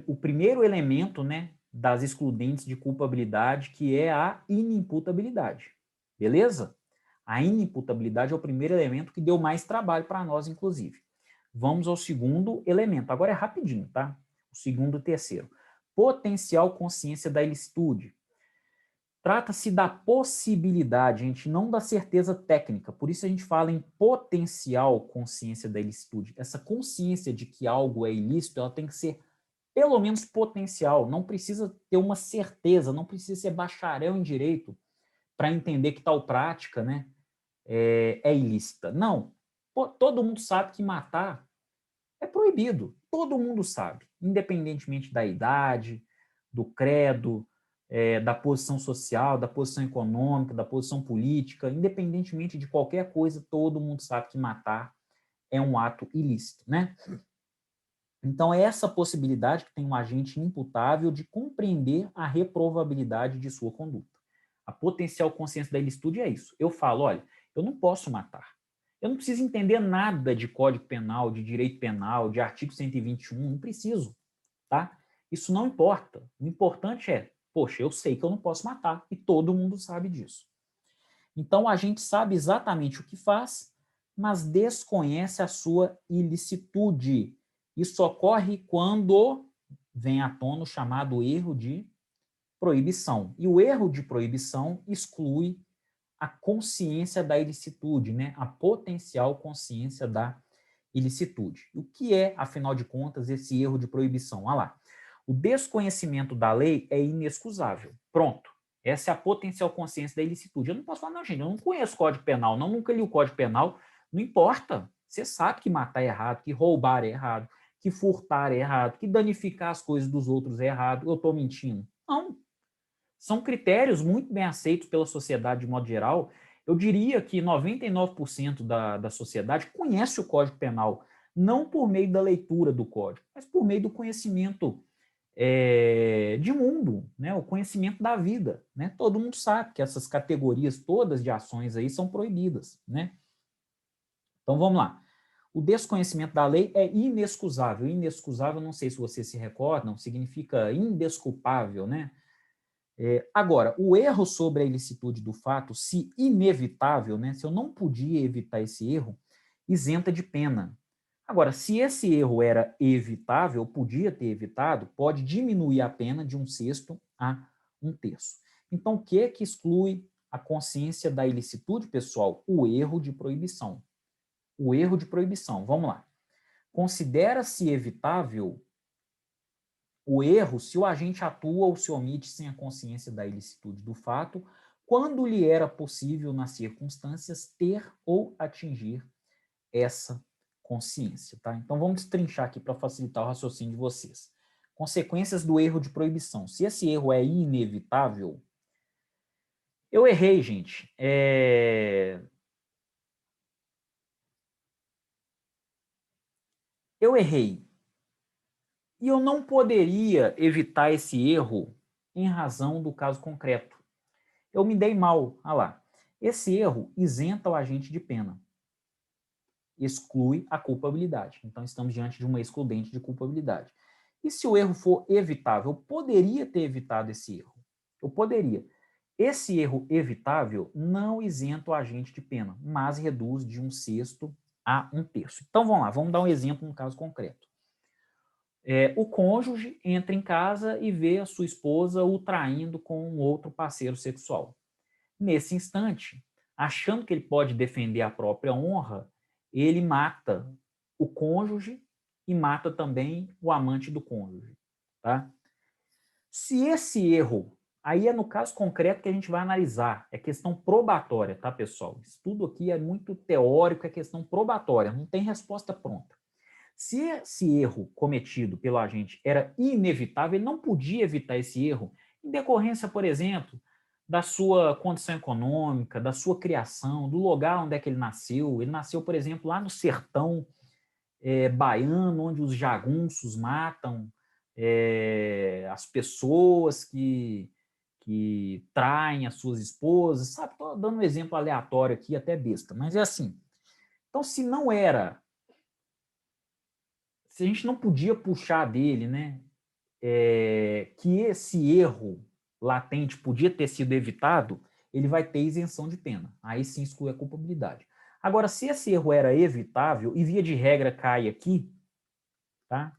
o primeiro elemento, né, das excludentes de culpabilidade, que é a inimputabilidade. Beleza? A inimputabilidade é o primeiro elemento que deu mais trabalho para nós, inclusive. Vamos ao segundo elemento. Agora é rapidinho, tá? O segundo e o terceiro. Potencial consciência da ilicitude. Trata-se da possibilidade, gente, não da certeza técnica. Por isso a gente fala em potencial consciência da ilicitude. Essa consciência de que algo é ilícito, ela tem que ser pelo menos potencial. Não precisa ter uma certeza, não precisa ser bacharel em direito para entender que tal prática, né, é ilícita. Não. Todo mundo sabe que matar é proibido. Todo mundo sabe, independentemente da idade, do credo, da posição social, da posição econômica, da posição política, independentemente de qualquer coisa, todo mundo sabe que matar é um ato ilícito, né? Então, é essa possibilidade que tem um agente imputável de compreender a reprovabilidade de sua conduta. A potencial consciência da ilicitude é isso. Eu falo, olha, eu não posso matar. Eu não preciso entender nada de Código Penal, de direito penal, de artigo 121, não preciso, tá? Isso não importa. O importante é, poxa, eu sei que eu não posso matar e todo mundo sabe disso. Então, a gente sabe exatamente o que faz, mas desconhece a sua ilicitude. Isso ocorre quando vem à tona o chamado erro de proibição. E o erro de proibição exclui a consciência da ilicitude, né? A potencial consciência da ilicitude. O que é, afinal de contas, esse erro de proibição? Olha lá. O desconhecimento da lei é inexcusável. Pronto. Essa é a potencial consciência da ilicitude. Eu não posso falar, não, gente, eu não conheço o Código Penal, não, nunca li o Código Penal. Não importa. Você sabe que matar é errado, que roubar é errado, que furtar é errado, que danificar as coisas dos outros é errado. Eu estou mentindo. Não. São critérios muito bem aceitos pela sociedade de modo geral. Eu diria que 99% da sociedade conhece o Código Penal, não por meio da leitura do Código, mas por meio do conhecimento de mundo, né? O conhecimento da vida. Né? Todo mundo sabe que essas categorias todas de ações aí são proibidas. Né? Então, vamos lá. O desconhecimento da lei é inexcusável. Inexcusável, não sei se vocês se recordam, significa indesculpável, né? Agora, o erro sobre a ilicitude do fato, se inevitável, né, se eu não podia evitar esse erro, isenta de pena. Agora, se esse erro era evitável, podia ter evitado, pode diminuir a pena de 1/6 a 1/3. Então, o que é que exclui a consciência da ilicitude, pessoal? O erro de proibição. O erro de proibição. Vamos lá. Considera-se evitável o erro se o agente atua ou se omite sem a consciência da ilicitude do fato, quando lhe era possível, nas circunstâncias, ter ou atingir essa consciência. Tá? Então, vamos destrinchar aqui para facilitar o raciocínio de vocês. Consequências do erro de proibição. Se esse erro é inevitável, eu errei, gente. Eu errei. E eu não poderia evitar esse erro em razão do caso concreto. Eu me dei mal. Ah lá. Esse erro isenta o agente de pena. Exclui a culpabilidade. Então, estamos diante de uma excludente de culpabilidade. E se o erro for evitável? Eu poderia ter evitado esse erro. Eu poderia. Esse erro evitável não isenta o agente de pena, mas reduz de 1/6 a 1/3. Então, vamos lá. Vamos dar um exemplo no caso concreto. O cônjuge entra em casa e vê a sua esposa o traindo com um outro parceiro sexual. Nesse instante, achando que ele pode defender a própria honra, ele mata o cônjuge e mata também o amante do cônjuge. Tá? Se esse erro, aí é no caso concreto que a gente vai analisar, é questão probatória, tá, pessoal? Isso tudo aqui é muito teórico, é questão probatória, não tem resposta pronta. Se esse erro cometido pelo agente era inevitável, ele não podia evitar esse erro, em decorrência, por exemplo, da sua condição econômica, da sua criação, do lugar onde é que ele nasceu. Ele nasceu, por exemplo, lá no sertão baiano, onde os jagunços matam as pessoas que traem as suas esposas, sabe? Estou dando um exemplo aleatório aqui, até besta, mas é assim. Então, se a gente não podia puxar dele, né, que esse erro latente podia ter sido evitado, ele vai ter isenção de pena. Aí sim exclui a culpabilidade. Agora, se esse erro era evitável, e via de regra cai aqui, tá?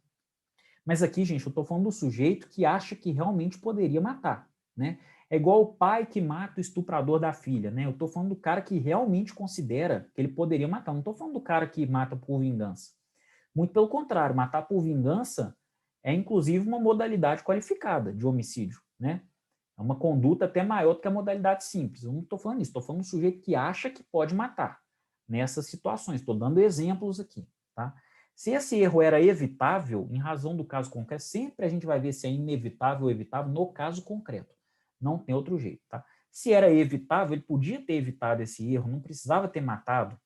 Mas aqui, gente, eu estou falando do sujeito que acha que realmente poderia matar, né? É igual o pai que mata o estuprador da filha, né? Eu estou falando do cara que realmente considera que ele poderia matar. Não estou falando do cara que mata por vingança. Muito pelo contrário, matar por vingança é inclusive uma modalidade qualificada de homicídio, né? É uma conduta até maior do que a modalidade simples. Eu não estou falando isso, estou falando do sujeito que acha que pode matar nessas situações. Estou dando exemplos aqui, tá? Se esse erro era evitável, em razão do caso concreto, sempre a gente vai ver se é inevitável ou evitável no caso concreto. Não tem outro jeito, tá? Se era evitável, ele podia ter evitado esse erro, não precisava ter matado,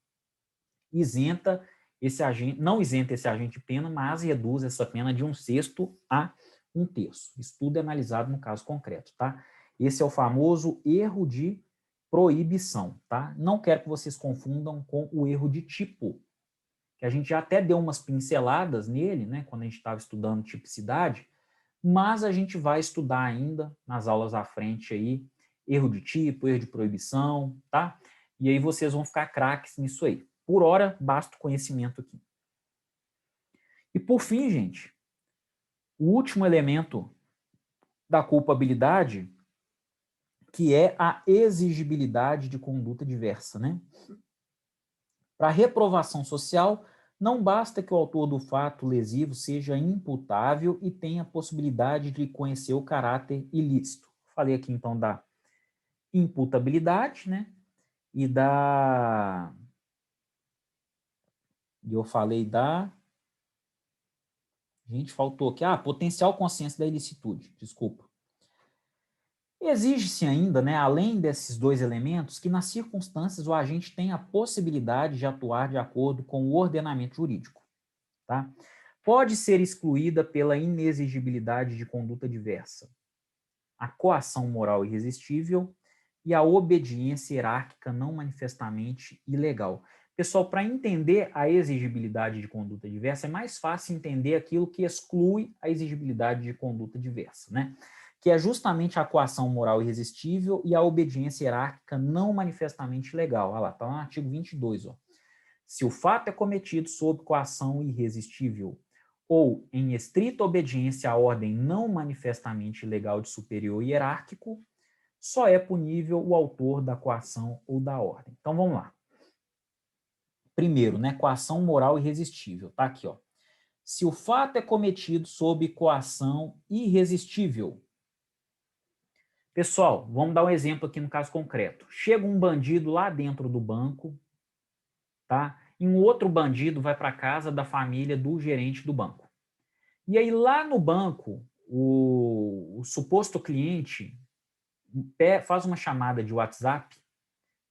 isenta esse agente, não isenta esse agente de pena, mas reduz essa pena de 1/6 a 1/3. Isso tudo é analisado no caso concreto, tá? Esse é o famoso erro de proibição, tá? Não quero que vocês confundam com o erro de tipo, que a gente já até deu umas pinceladas nele, né, quando a gente estava estudando tipicidade, mas a gente vai estudar ainda nas aulas à frente aí, erro de tipo, erro de proibição, tá? E aí vocês vão ficar craques nisso aí. Por hora, basta o conhecimento aqui. E por fim, gente, o último elemento da culpabilidade, que é a exigibilidade de conduta diversa, né? Para reprovação social, não basta que o autor do fato lesivo seja imputável e tenha possibilidade de conhecer o caráter ilícito. Falei aqui então da imputabilidade, né? E eu falei da... Gente, faltou aqui. Potencial consciência da ilicitude. Desculpa. Exige-se ainda, né, além desses dois elementos, que nas circunstâncias o agente tenha a possibilidade de atuar de acordo com o ordenamento jurídico. Tá? Pode ser excluída pela inexigibilidade de conduta diversa a coação moral irresistível e a obediência hierárquica não manifestamente ilegal. Pessoal, para entender a exigibilidade de conduta diversa, é mais fácil entender aquilo que exclui a exigibilidade de conduta diversa, né? Que é justamente a coação moral irresistível e a obediência hierárquica não manifestamente ilegal. Olha lá, está no artigo 22, ó. Se o fato é cometido sob coação irresistível ou em estrita obediência à ordem não manifestamente legal de superior hierárquico, só é punível o autor da coação ou da ordem. Então, vamos lá. Primeiro, né, coação moral irresistível. Tá aqui, ó. Se o fato é cometido sob coação irresistível. Pessoal, vamos dar um exemplo aqui no caso concreto. Chega um bandido lá dentro do banco, tá? E um outro bandido vai para a casa da família do gerente do banco. E aí, lá no banco, o suposto cliente faz uma chamada de WhatsApp,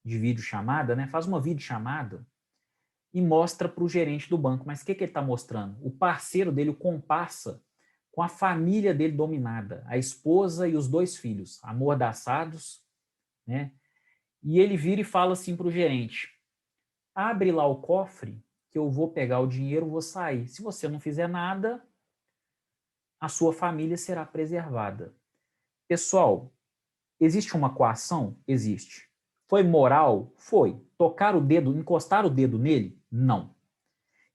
de videochamada, né? Faz uma videochamada e mostra para o gerente do banco. Mas o que ele está mostrando? O parceiro dele, o comparsa, com a família dele dominada, a esposa e os 2 filhos, amordaçados, né? E ele vira e fala assim para o gerente: abre lá o cofre que eu vou pegar o dinheiro, vou sair. Se você não fizer nada, a sua família será preservada. Pessoal, existe uma coação? Existe. Foi moral? Foi. Tocar o dedo, encostar o dedo nele? Não.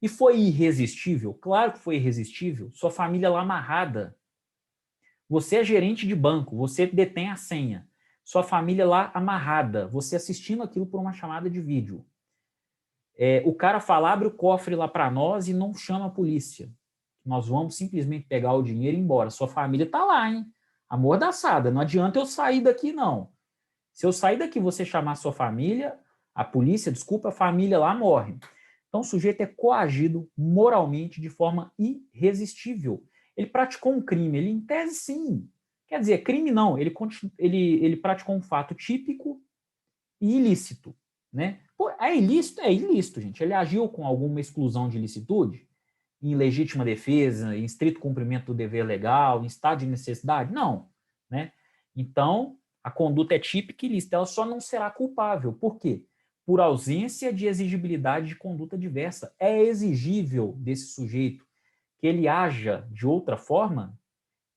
E foi irresistível? Claro que foi irresistível. Sua família lá amarrada. Você é gerente de banco, você detém a senha. Sua família lá amarrada, você assistindo aquilo por uma chamada de vídeo. O cara fala, abre o cofre lá para nós e não chama a polícia. Nós vamos simplesmente pegar o dinheiro e ir embora. Sua família está lá, hein? Amordaçada. Não adianta eu sair daqui, não. Se eu sair daqui e você chamar a sua família, a polícia, desculpa, a família lá morre. Então o sujeito é coagido moralmente de forma irresistível. Ele praticou um crime, ele em tese sim. Quer dizer, crime não, ele praticou um fato típico e ilícito, né? Pô, é ilícito, gente. Ele agiu com alguma exclusão de ilicitude, em legítima defesa, em estrito cumprimento do dever legal, em estado de necessidade? Não, né? Então, a conduta é típica e ilícita, ela só não será culpável. Por quê? Por ausência de exigibilidade de conduta diversa. É exigível desse sujeito que ele haja de outra forma,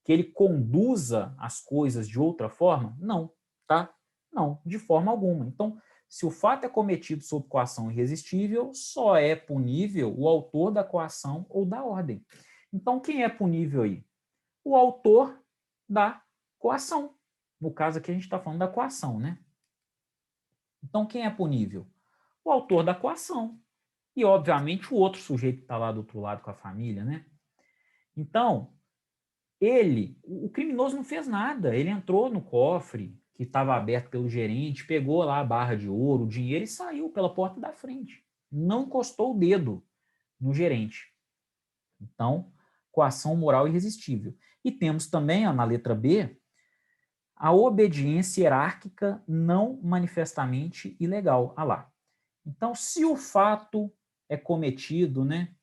que ele conduza as coisas de outra forma? Não, tá? Não, de forma alguma. Então, se o fato é cometido sob coação irresistível, só é punível o autor da coação ou da ordem. Então, quem é punível aí? O autor da coação. No caso aqui, a gente está falando da coação, né? Então, quem é punível? O autor da coação. E, obviamente, o outro sujeito que está lá do outro lado com a família, né? Então, o criminoso não fez nada. Ele entrou no cofre que estava aberto pelo gerente, pegou lá a barra de ouro, o dinheiro e saiu pela porta da frente. Não encostou o dedo no gerente. Então, coação moral irresistível. E temos também, ó, na letra B, a obediência hierárquica não manifestamente ilegal. Ah lá. Então, se o fato é cometido, né,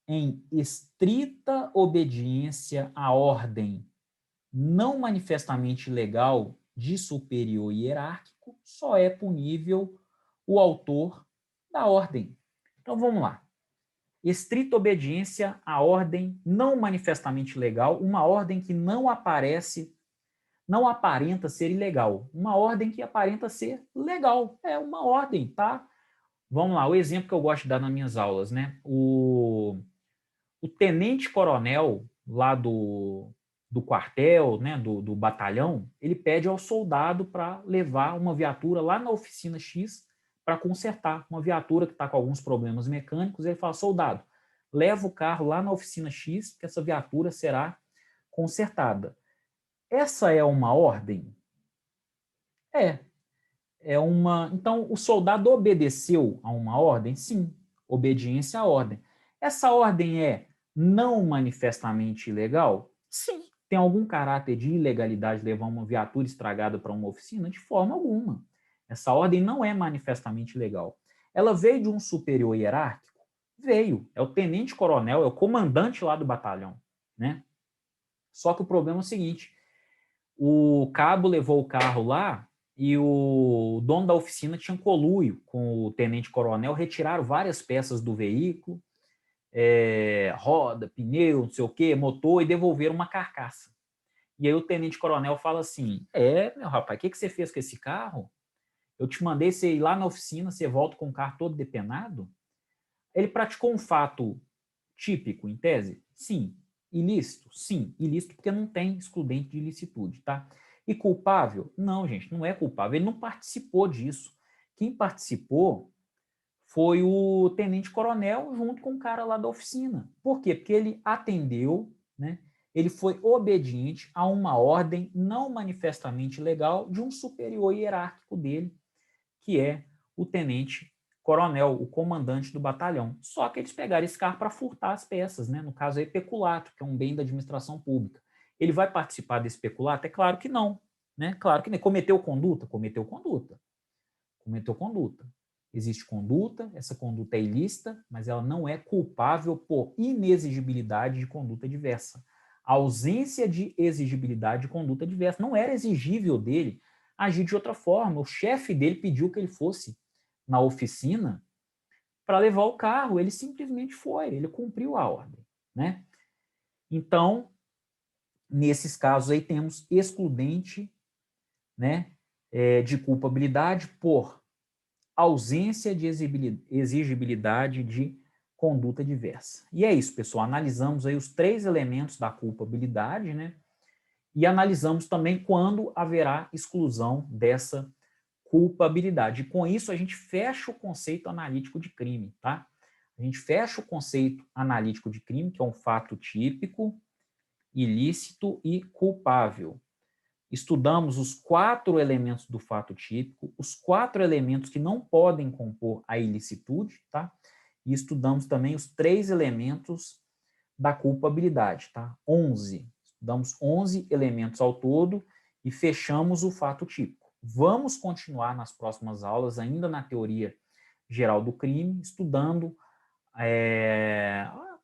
em estrita obediência à ordem não manifestamente legal de superior hierárquico, só é punível o autor da ordem. Então vamos lá. Estrita obediência à ordem não manifestamente legal, uma ordem que não aparenta ser ilegal, uma ordem que aparenta ser legal. É uma ordem, tá? Vamos lá, o exemplo que eu gosto de dar nas minhas aulas, né? O tenente-coronel lá do quartel, né, do batalhão, ele pede ao soldado para levar uma viatura lá na oficina X para consertar. Uma viatura que está com alguns problemas mecânicos, ele fala, soldado, leva o carro lá na oficina X, que essa viatura será consertada. Essa é uma ordem? É uma... Então, o soldado obedeceu a uma ordem? Sim, obediência à ordem. Essa ordem é não manifestamente ilegal? Sim. Tem algum caráter de ilegalidade levar uma viatura estragada para uma oficina? De forma alguma. Essa ordem não é manifestamente ilegal. Ela veio de um superior hierárquico? Veio. É o tenente-coronel, é o comandante lá do batalhão, né? Só que o problema é o seguinte, o cabo levou o carro lá e o dono da oficina tinha conluio com o tenente-coronel, retiraram várias peças do veículo, roda, pneu, não sei o quê, motor, e devolveram uma carcaça. E aí o tenente-coronel fala assim, meu rapaz, o que você fez com esse carro? Eu te mandei você ir lá na oficina, você volta com o carro todo depenado? Ele praticou um fato típico, em tese? Sim. Ilícito? Sim. Ilícito porque não tem excludente de ilicitude, tá? E culpável? Não, gente, não é culpável. Ele não participou disso. Quem participou foi o tenente-coronel junto com o cara lá da oficina. Por quê? Porque ele atendeu, né? Ele foi obediente a uma ordem não manifestamente legal de um superior hierárquico dele, que é o tenente-coronel, o comandante do batalhão. Só que eles pegaram esse carro para furtar as peças, né? No caso aí, peculato, que é um bem da administração pública. Ele vai participar desse peculato? É claro que não. Né? Claro que nem. Cometeu conduta? Cometeu conduta. Cometeu conduta. Existe conduta, essa conduta é ilícita, mas ela não é culpável por inexigibilidade de conduta diversa. A ausência de exigibilidade de conduta diversa. Não era exigível dele agir de outra forma. O chefe dele pediu que ele fosse na oficina para levar o carro. Ele simplesmente foi, ele cumpriu a ordem, né? Então, nesses casos aí temos excludente, né, de culpabilidade por ausência de exigibilidade de conduta diversa. E é isso, pessoal. Analisamos aí os 3 elementos da culpabilidade, né? E analisamos também quando haverá exclusão dessa culpabilidade. E com isso a gente fecha o conceito analítico de crime, tá? A gente fecha o conceito analítico de crime, que é um fato típico, ilícito e culpável. Estudamos os 4 elementos do fato típico, os 4 elementos que não podem compor a ilicitude, tá? E estudamos também os 3 elementos da culpabilidade, tá? 11. Estudamos 11 elementos ao todo e fechamos o fato típico. Vamos continuar nas próximas aulas, ainda na teoria geral do crime, estudando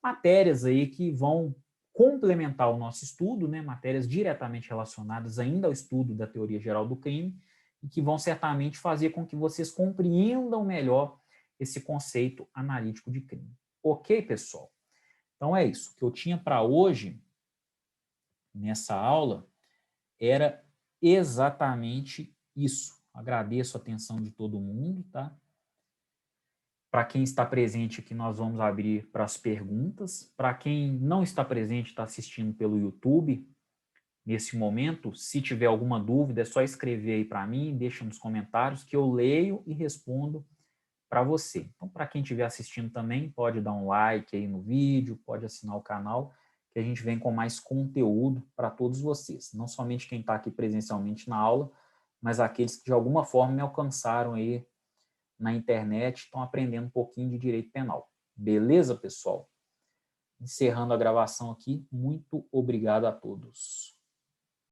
matérias aí que vão complementar o nosso estudo, né? Matérias diretamente relacionadas ainda ao estudo da teoria geral do crime e que vão certamente fazer com que vocês compreendam melhor esse conceito analítico de crime. Ok, pessoal? Então é isso. O que eu tinha para hoje, nessa aula, era exatamente isso. Agradeço a atenção de todo mundo, tá? Para quem está presente aqui, nós vamos abrir para as perguntas. Para quem não está presente, está assistindo pelo YouTube, nesse momento, se tiver alguma dúvida, é só escrever aí para mim, deixa nos comentários que eu leio e respondo para você. Então, para quem estiver assistindo também, pode dar um like aí no vídeo, pode assinar o canal, que a gente vem com mais conteúdo para todos vocês. Não somente quem está aqui presencialmente na aula, mas aqueles que de alguma forma me alcançaram aí na internet, estão aprendendo um pouquinho de direito penal. Beleza, pessoal? Encerrando a gravação aqui, muito obrigado a todos.